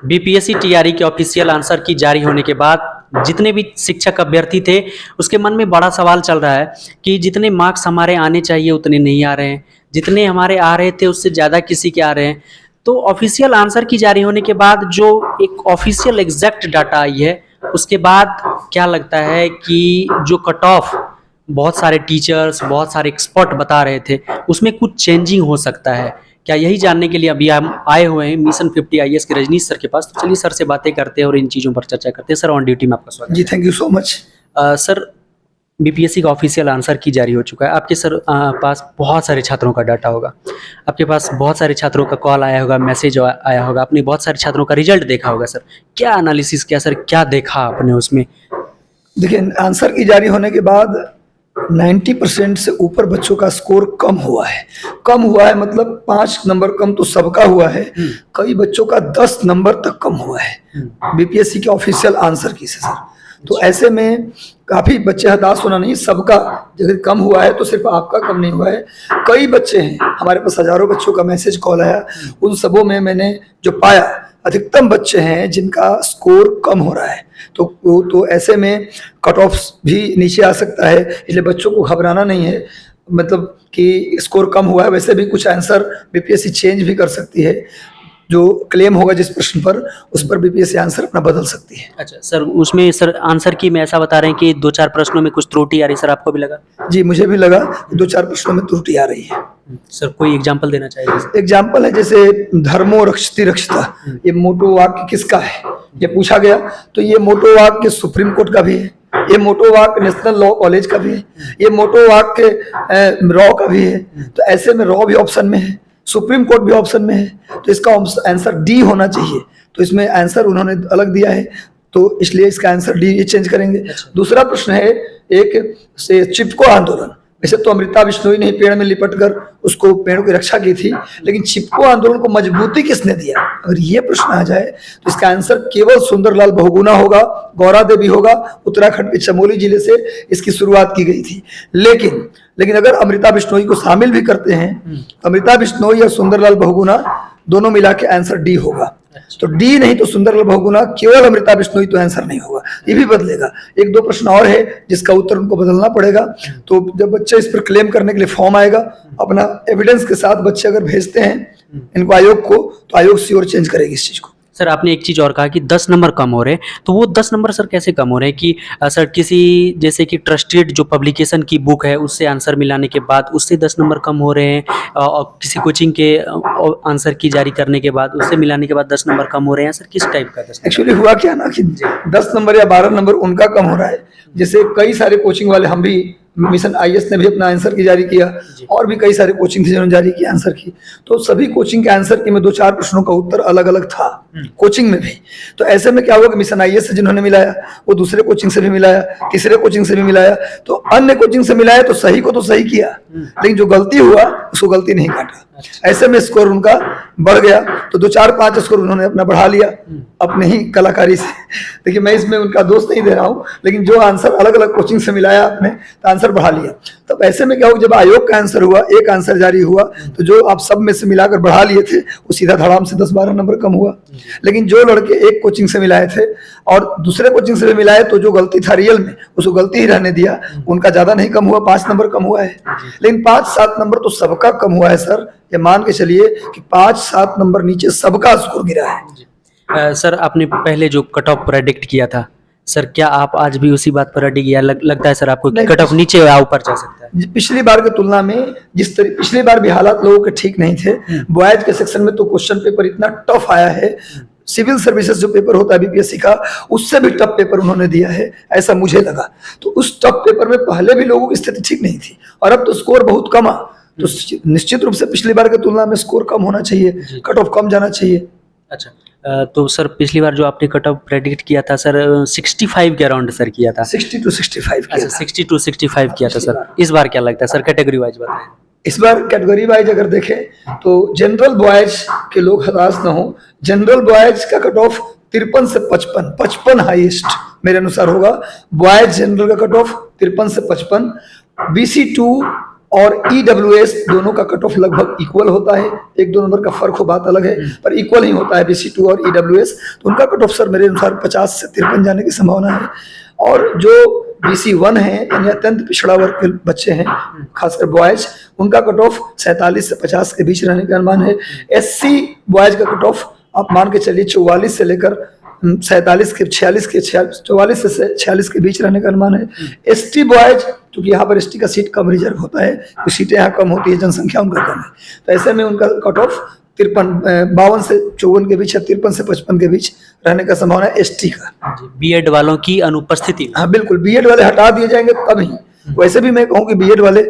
BPSC TRE के official answer key जारी होने के बाद जितने भी शिक्षक अभ्यर्थी थे उसके मन में बड़ा सवाल चल रहा है कि जितने मार्क्स हमारे आने चाहिए उतने नहीं आ रहे हैं, जितने हमारे आ रहे थे उससे ज़्यादा किसी के आ रहे हैं। तो ऑफिशियल आंसर की जारी होने के बाद जो एक ऑफिशियल एग्जैक्ट डाटा आई है उसके बाद क्या लगता है कि जो कट ऑफ बहुत सारे टीचर्स, बहुत सारे एक्सपर्ट बता रहे थे उसमें कुछ चेंजिंग हो सकता है क्या? यही जानने के लिए अभी हम आए हुए हैं मिशन 50 आईएएस के रजनीश सर के पास। तो चलिए सर से बातें करते हैं और इन चीज़ों पर चर्चा करते हैं। सर ऑन ड्यूटी में आपका स्वागत जी, thank you so much. Sir BPSC का ऑफिशियल आंसर की जारी हो चुका है। आपके सर पास बहुत सारे छात्रों का डाटा होगा, आपके पास बहुत सारे छात्रों का कॉल आया होगा, मैसेज आया होगा, आपने बहुत सारे छात्रों का रिजल्ट देखा होगा। सर क्या एनालिसिस किया, सर क्या देखा आपने उसमें? देखिए, आंसर की जारी होने के बाद 90% से ऊपर बच्चों का स्कोर कम हुआ है। कम हुआ है मतलब 5 नंबर कम तो सबका हुआ है, कई बच्चों का 10 नंबर तक कम हुआ है बीपीएससी के ऑफिशियल आंसर की से सर। तो ऐसे में काफ़ी बच्चे हताश होना नहीं, सबका अगर कम हुआ है तो सिर्फ आपका कम नहीं हुआ है, कई बच्चे हैं, हमारे पास हज़ारों बच्चों का मैसेज कॉल आया, उन सबों में मैंने जो पाया अधिकतम बच्चे हैं जिनका स्कोर कम हो रहा है। तो ऐसे में कट ऑफ भी नीचे आ सकता है, इसलिए बच्चों को घबराना नहीं है। मतलब कि स्कोर कम हुआ है, वैसे भी कुछ आंसर बीपीएससी चेंज भी कर सकती है, जो क्लेम होगा जिस प्रश्न पर उस पर बीपीएससी आंसर अपना बदल सकती है। अच्छा सर, उसमें सर आंसर की में ऐसा बता रहे हैं कि 2-4 प्रश्नों में कुछ त्रुटि आ रही, सर आपको भी लगा? जी, मुझे भी लगा 2-4 प्रश्नों में त्रुटि आ रही है। सर कोई एग्जांपल देना चाहिए? एग्जाम्पल है जैसे धर्मो रक्षति रक्षता, ये मोटो वाक्य किसका है ये पूछा गया, तो ये मोटो वाक्य सुप्रीम कोर्ट का भी है, ये मोटो वाक्य नेशनल लॉ कॉलेज का भी है, ये मोटो वाक्य रॉ का भी है। तो ऐसे में रॉ भी ऑप्शन में है, सुप्रीम कोर्ट भी ऑप्शन में है, तो इसका आंसर डी होना चाहिए। तो इसमें आंसर उन्होंने अलग दिया है, तो इसलिए इसका आंसर डी ये चेंज करेंगे। दूसरा प्रश्न है एक से चिपको आंदोलन। वैसे तो अमृता बिश्नोई ने पेड़ में लिपटकर उसको पेड़ की रक्षा की थी, लेकिन चिपको आंदोलन को मजबूती किसने दिया? अगर ये प्रश्न आ जाए तो इसका आंसर केवल सुंदरलाल बहुगुणा होगा, गौरा देवी होगा। उत्तराखंड के चमोली जिले से इसकी शुरुआत की गई थी। लेकिन अगर अमृता बिश्नोई को शामिल भी करते हैं, अमृता बिश्नोई या सुंदरलाल बहुगुणा दोनों मिला के आंसर डी होगा। तो डी नहीं तो सुंदरलाल बहुगुणा, केवल अमृता बिश्नोई तो आंसर नहीं होगा, ये भी बदलेगा। 1-2 प्रश्न और है जिसका उत्तर उनको बदलना पड़ेगा। तो जब बच्चे इस पर क्लेम करने के लिए फॉर्म आएगा, अपना एविडेंस के साथ बच्चे अगर भेजते हैं इनको आयोग को, तो आयोग श्योर चेंज करेगी इस चीज को। सर आपने एक चीज़ और कहा कि 10 नंबर कम हो रहे हैं, तो वो 10 नंबर सर कैसे कम हो रहे हैं? कि सर किसी जैसे कि ट्रस्टेड जो पब्लिकेशन की बुक है उससे आंसर मिलाने के बाद उससे 10 नंबर कम हो रहे हैं, और किसी कोचिंग के आंसर की जारी करने के बाद उससे मिलाने के बाद 10 नंबर कम हो रहे हैं? सर किस टाइप का? एक्चुअली हुआ क्या ना कि 10 नंबर या 12 नंबर उनका कम हो रहा है। जैसे कई सारे कोचिंग वाले, हम भी मिशन आईएएस ने भी अपना आंसर की जारी किया, और भी कई सारे कोचिंग थे जिन्होंने जारी किया आंसर की, तो सभी कोचिंग के आंसर की में 2-4 प्रश्नों का उत्तर अलग अलग था कोचिंग में भी। तो ऐसे में क्या हुआ कि मिशन आईएएस से जिन्होंने मिलाया वो दूसरे कोचिंग से भी मिलाया, तीसरे कोचिंग से भी मिलाया, तो अन्य कोचिंग से मिलाया तो सही को तो सही किया, लेकिन जो गलती हुआ उसको गलती नहीं काटा। ऐसे में स्कोर उनका बढ़ गया, तो 2-4-5 स्कोर उन्होंने अपना बढ़ा लिया अपने ही कलाकारी से। देखिए, मैं इसमें उनका दोष नहीं दे रहा हूँ, लेकिन जो आंसर अलग अलग कोचिंग से मिलाया आपने तो आंसर बढ़ा लिया। तब ऐसे में क्या हुआ, जब आयोग का आंसर हुआ, एक आंसर जारी हुआ, तो जो आप सब में से मिलाकर बढ़ा लिए थे वो सीधा धड़ाम से 10-12 नंबर कम हुआ। लेकिन जो लड़के एक कोचिंग से मिलाए थे और दूसरे कोचिंग से भी मिलाए, तो जो गलती था रियल में उसको गलती ही रहने दिया, उनका ज्यादा नहीं कम हुआ, 5 नंबर कम हुआ है। लेकिन 5-7 नंबर तो सबका कम हुआ है सर। ये मान के चलिए कि 5-7 नंबर नीचे सबका स्कोर गिरा है। सर आपने पहले जो कट ऑफ प्रेडिक्ट किया था, सर क्या आप आज भी उसी बात पर अड़ी किया? लगता है सर आपको कट ऑफ नीचे या ऊपर जा सकता है? पिछली बार की तुलना में जिस तरह पिछली बार भी हालात लोगों के ठीक नहीं थे, बॉयज के सेक्शन में तो क्वेश्चन पेपर इतना टफ आया है, सिविल सर्विसेज जो पेपर होता है बीपीएससी का, उससे भी टफ पेपर उन्होंने दिया है, ऐसा मुझे लगा। तो उस टफ पेपर में पहले भी लोगों की स्थिति ठीक नहीं थी, और अब तो स्कोर बहुत कम आ, तो निश्चित रूप से पिछली बार की तुलना में स्कोर कम होना चाहिए, कट ऑफ कम जाना चाहिए। अच्छा, तो सर पिछली बार जो आपने कट ऑफ प्रेडिक्ट किया था सर 65 के अराउंड सर किया था, 60 to 65 किया था। 60 to 65 किया था सर। इस बार क्या लगता है सर, कैटेगरी वाइज बताएं? इस बार कैटेगरी वाइज अगर देखें तो जनरल बॉयज के लोग हताश न हो, जनरल बॉयज का कट ऑफ 53 से 55 हाईएस्ट मेरे अनुसार होगा। बॉयज जनरल का कट ऑफ 53 से 55, BC2 और EWS दोनों का कट ऑफ लगभग इक्वल होता है, 1-2 नंबर का फर्क हो बात अलग है, पर इक्वल ही होता है BC2 और EWS। तो उनका कट ऑफ सर मेरे अनुसार 50 से 53 जाने की संभावना है। और जो BC1 है यानी अत्यंत पिछड़ा वर्ग के बच्चे हैं, खासकर बॉयज, उनका कट ऑफ 47 से 50 के बीच रहने का अनुमान है। SC बॉयज का कट ऑफ आप मान के चलिए 44 से लेकर 47 के 46 के 44 से 46 के बीच रहने का अनुमान है। ST बॉयज, क्योंकि यहाँ पर ST का सीट कम रिजर्व होता है, तो सीटें यहाँ कम होती है, जनसंख्या उनका कम है, तो ऐसे में उनका कट ऑफ 52 से 54 के बीच या 53 से 55 के बीच रहने का संभावना है ST का। बीएड वालों की अनुपस्थिति। हाँ बिल्कुल, बीएड वाले हटा दिए जाएंगे तभी। वैसे भी मैं कहूँ कि बीएड वाले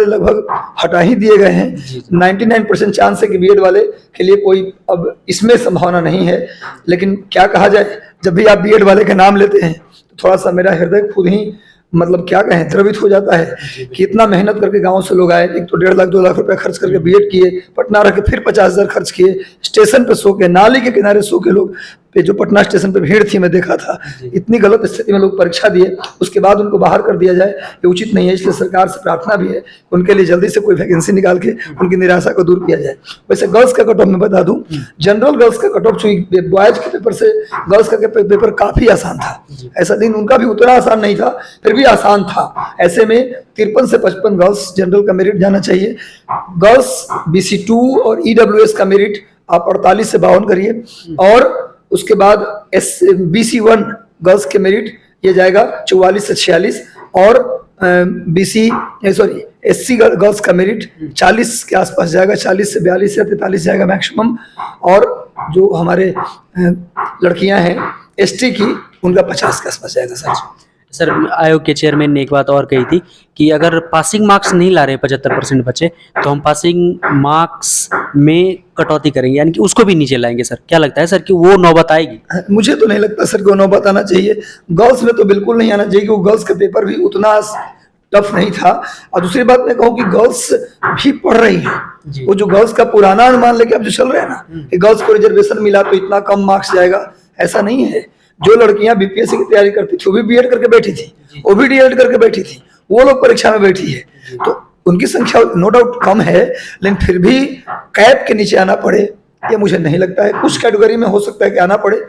लगभग हटा ही दिए गए हैं। 99% चांस है कि बीएड वाले के लिए कोई अब इसमें संभावना नहीं है। लेकिन क्या कहा जाए, जब भी आप बीएड वाले का नाम लेते हैं तो थोड़ा सा मेरा हृदय खुद ही मतलब क्या कहें द्रवित हो जाता है कि इतना मेहनत करके गांव से लोग आए, एक तो 1.5 लाख 2 लाख रुपया खर्च करके बीएड किए, पटना रह के फिर 50,000 खर्च किए, स्टेशन पे सो के, नाली के किनारे सो के लोग पे, जो पटना स्टेशन पे भीड़ थी मैं देखा था, इतनी गलत स्थिति में लोग परीक्षा दिए, उसके बाद उनको बाहर कर दिया जाए, ये उचित नहीं है। इसलिए सरकार से प्रार्थना भी है उनके लिए जल्दी से कोई वैकेंसी निकाल के उनकी निराशा को दूर किया जाए। वैसे गर्ल्स का कट ऑफ मैं बता दूं, जनरल गर्ल्स का कट ऑफ बॉयज के पेपर से गर्ल्स का पेपर काफी आसान था। ऐसा दिन उनका भी उतना आसान नहीं था, फिर भी आसान था। ऐसे में 53 से 55 गर्ल्स जनरल का मेरिट जाना चाहिए। गर्ल्स BC2 और EWS का मेरिट आप 48 से 52 करिए, और उसके बाद BC1 गर्ल्स के मेरिट ये जाएगा 44 से 46, और SC गर्ल्स का मेरिट 40 के आसपास जाएगा, 40 से 42 या 43 जाएगा मैक्सिमम। और जो हमारे लड़कियां हैं ST की, उनका 50 के आसपास जाएगा। सर आयोग के चेयरमैन ने एक बात और कही थी कि अगर पासिंग मार्क्स नहीं ला रहे 75% बच्चे, तो हम पासिंग मार्क्स में कटौती करेंगे, यानी कि उसको भी नीचे लाएंगे। सर क्या लगता है सर कि वो नौबत आएगी? मुझे तो नहीं लगता सर कि वो नौबत आना चाहिए। गर्ल्स में तो बिल्कुल नहीं आना चाहिए, क्योंकि गर्ल्स का पेपर भी उतना टफ नहीं था। और दूसरी बात मैं कहूँ कि गर्ल्स भी पढ़ रही है। वो जो गर्ल्स का पुराना अनुमान लेके अब जो चल रहे हैं ना कि गर्ल्स को रिजर्वेशन मिला तो इतना कम मार्क्स जाएगा, ऐसा नहीं है। जो लड़कियां BPSC की तैयारी करती थी वो भी बीएड करके बैठी थी, वो भी डीएड करके बैठी थी, वो लोग परीक्षा में बैठी है, तो उनकी संख्या नो डाउट कम है, लेकिन फिर भी कैप के नीचे आना पड़े ये मुझे नहीं लगता है। कुछ कैटेगरी में हो सकता है कि आना पड़े,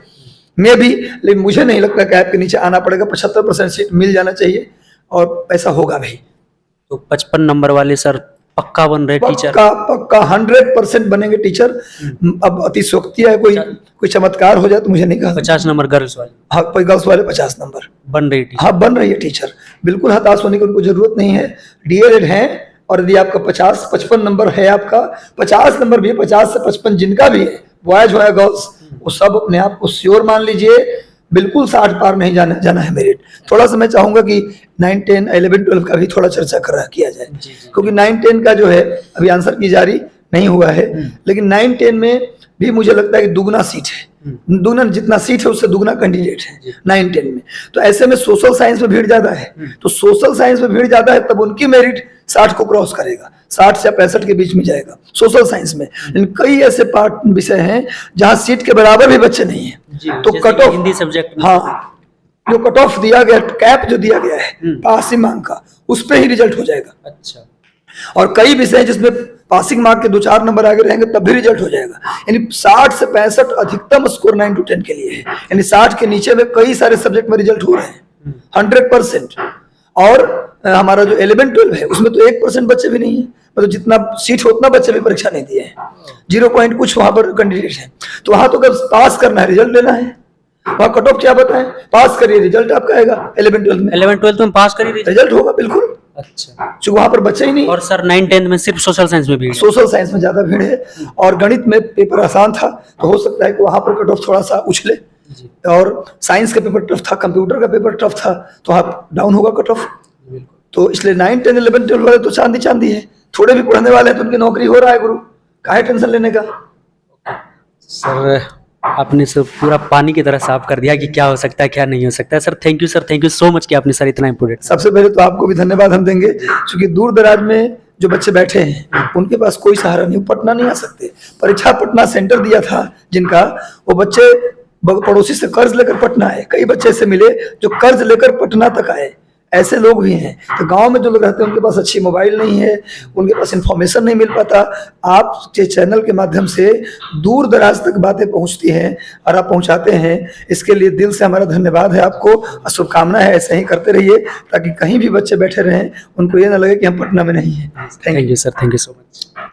मैं भी, लेकिन मुझे नहीं लगता कैप के नीचे आना पड़ेगा। 75% सीट मिल जाना चाहिए, और ऐसा होगा भी। तो 55 नंबर वाले सर पक्का बन रहे टीचर? पक्का 100% बनेंगे टीचर। अब अतिशयोक्ति है, कोई चमत्कार हो जाए तो मुझे नहीं कहा। 50 नंबर गर्ल्स वाले? हाँ, कोई गर्ल्स वाले 50 नंबर बन रही टीचर? हाँ, बन रही है टीचर। बिल्कुल हताश होने की उनको जरूरत नहीं है। डीएलएड है, और यदि आपका 55 नंबर है, आपका 50 नंबर भी, 50 से 55 जिनका भी है, बॉयज हो या गर्ल्स, वो सब अपने आप को श्योर मान लीजिए। बिल्कुल 60 पार नहीं जाना है मेरिट। थोड़ा सा मैं चाहूंगा कि 9, 10, 11, 12 का भी थोड़ा चर्चा किया जाए, क्योंकि 9, 10 का जो है अभी आंसर की जारी नहीं हुआ है, लेकिन 9, 10 में भी मुझे लगता है कि दुगना सीट है, दुगना जितना सीट है उससे दुगना कैंडिडेट है 9, 10 में। तो ऐसे में सोशल साइंस में भीड़ ज्यादा है, तो सोशल साइंस में भीड़ ज्यादा है, तब उनकी मेरिट 60 को क्रॉस करेगा, 60 से 65 के बीच में जाएगा सोशल साइंस में। लेकिन कई ऐसे पार्ट विषय हैं जहां सीट के बराबर भी बच्चे नहीं है, तो कट ऑफ, हिंदी सब्जेक्ट, हाँ, जो कट ऑफ दिया गया, कैप जो दिया गया है पासिंग मार्क का, उस पे ही रिजल्ट हो जाएगा। अच्छा। और कई विषय जिसमें पासिंग मार्क के 2-4 नंबर आगे रहेंगे तब भी रिजल्ट हो जाएगा। यानी 60 से 65 अधिकतम स्कोर 9 to 10 के लिए है, यानी 60 के नीचे में कई सारे सब्जेक्ट में रिजल्ट हो रहे हैं 100%। और हमारा जो 11-12 है उसमें तो 1% बच्चे भी नहीं है, मतलब जितना सीट हो उतना बच्चे भी परीक्षा नहीं दिए हैं, 0 पॉइंट कुछ वहां पर कैंडिडेट है। तो वहां तो अगर पास करना है, रिजल्ट लेना है, वहां कट ऑफ क्या बताएं, पास करिए रिजल्ट आपका आएगा। 11-12 में पास करिए रिजल्ट होगा बिल्कुल। अच्छा, जो वहां पर बच्चे ही नहीं। और सर 9, 10 में सिर्फ सोशल साइंस में भीड़, सोशल साइंस में ज्यादा भीड़ है, और गणित में पेपर आसान था, तो हो सकता है कि वहां पर कट ऑफ थोड़ा सा उछले। और साइंस का पेपर टफ था, कंप्यूटर का पेपर टफ था, तो वहां डाउन होगा कट ऑफ। तो इसलिए 9, 10, 11, 12 वाले तो चांदी है, थोड़े भी पढ़ने वाले हैं तो उनकी नौकरी हो रहा है गुरु, काहे टेंशन लेने का। सर आपने सब पूरा पानी की तरह साफ कर दिया कि क्या हो सकता है क्या नहीं हो सकता है। Sir thank you sir, thank you so much कि आपने सर इतना इम्पोर्टेंट। सबसे पहले तो आपको भी धन्यवाद हम देंगे, क्योंकि दूर दराज में जो बच्चे बैठे हैं उनके पास कोई सहारा नहीं, पटना नहीं आ सकते। परीक्षा पटना सेंटर दिया था जिनका, वो बच्चे पड़ोसी से कर्ज लेकर पटना आए। कई बच्चे ऐसे मिले जो कर्ज लेकर पटना तक आए। ऐसे लोग भी हैं। तो गांव में जो लोग रहते हैं उनके पास अच्छी मोबाइल नहीं है, उनके पास इंफॉर्मेशन नहीं मिल पाता। आपके चैनल के माध्यम से दूर दराज तक बातें पहुंचती हैं और आप पहुंचाते हैं, इसके लिए दिल से हमारा धन्यवाद है आपको और शुभकामना है। ऐसे ही करते रहिए ताकि कहीं भी बच्चे बैठे रहें उनको ये ना लगे कि हम पटना में नहीं हैं। Thank you sir, thank you so much.